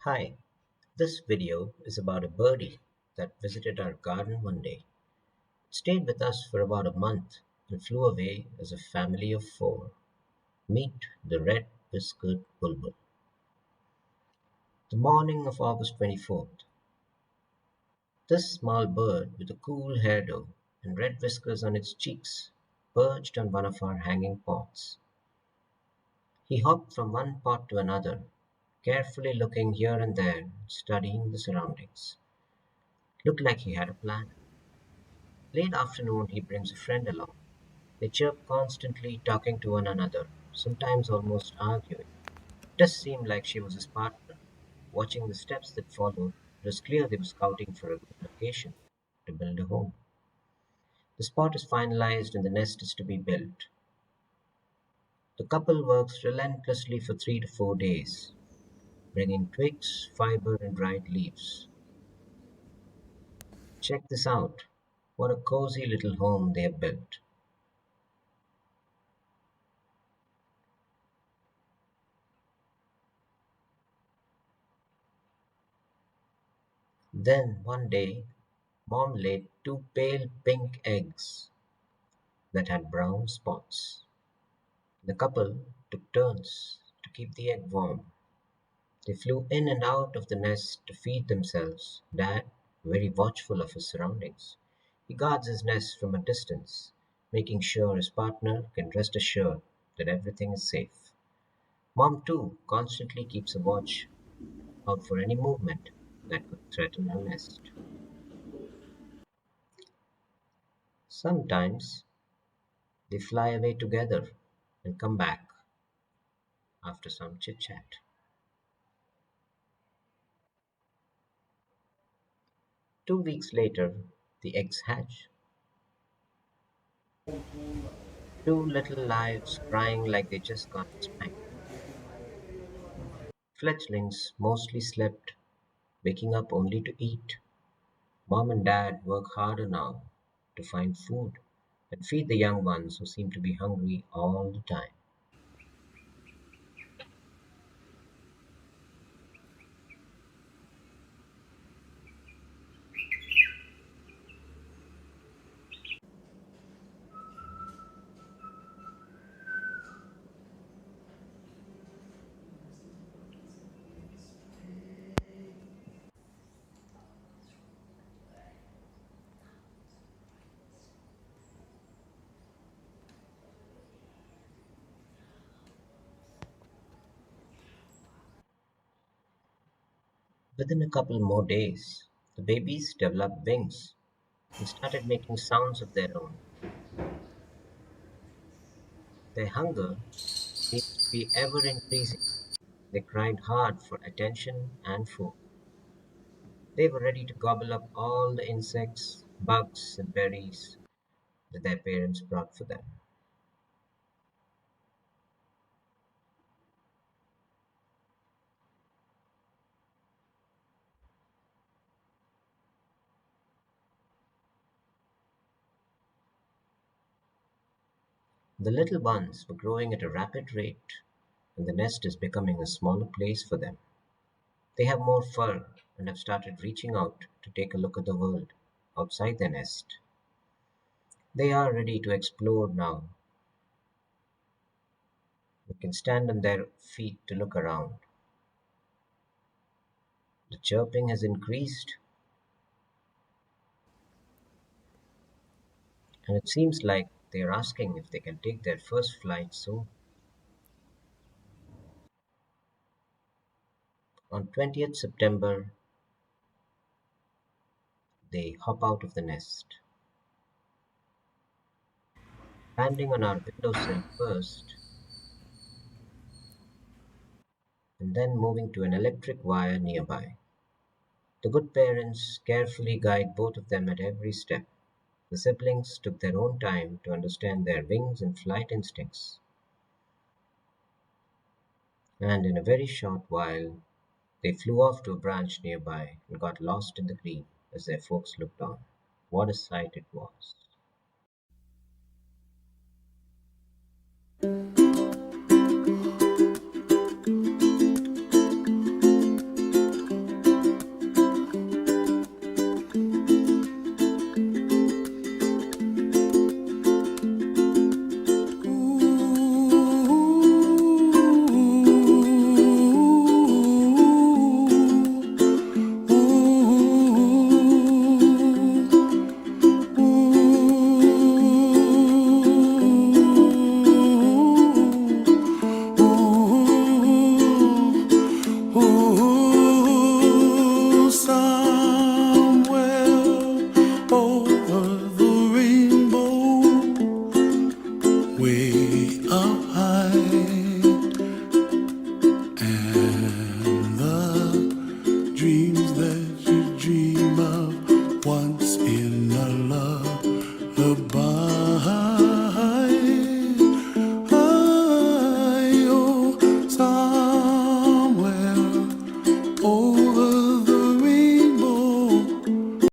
Hi, this video is about a birdie that visited our garden one day. It stayed with us for about a month and flew away as a family of four. Meet the red whiskered bulbul. The morning of August 24th. This small bird with a cool hairdo and red whiskers on its cheeks perched on one of our hanging pots. He hopped from one pot to another, carefully looking here and there, studying the surroundings. Looked like he had a plan. Late afternoon he brings a friend along. They chirp constantly, talking to one another, sometimes almost arguing. It does seem like she was his partner. Watching the steps that followed, it was clear they were scouting for a good location to build a home. The spot is finalized and the nest is to be built. The couple works relentlessly for 3 to 4 days, bringing twigs, fiber, and dried leaves. Check this out. What a cozy little home they have built. Then, one day, Mom laid two pale pink eggs that had brown spots. The couple took turns to keep the egg warm. They flew in and out of the nest to feed themselves. Dad, very watchful of his surroundings, he guards his nest from a distance, making sure his partner can rest assured that everything is safe. Mom, too, constantly keeps a watch out for any movement that could threaten her nest. Sometimes they fly away together and come back after some chit chat. 2 weeks later, the eggs hatch. Two little lives crying like they just got spanked. Fledglings mostly slept, waking up only to eat. Mom and dad work harder now to find food and feed the young ones who seem to be hungry all the time. Within a couple more days, the babies developed wings and started making sounds of their own. Their hunger seems to be ever increasing. They cried hard for attention and food. They were ready to gobble up all the insects, bugs, and berries that their parents brought for them. The little ones were growing at a rapid rate, and the nest is becoming a smaller place for them. They have more fur and have started reaching out to take a look at the world outside their nest. They are ready to explore now. They can stand on their feet to look around. The chirping has increased, and it seems like they are asking if they can take their first flight soon. On 20th September, they hop out of the nest, landing on our windowsill first and then moving to an electric wire nearby. The good parents carefully guide both of them at every step. The siblings took their own time to understand their wings and flight instincts, and in a very short while they flew off to a branch nearby and got lost in the green as their folks looked on. What a sight it was!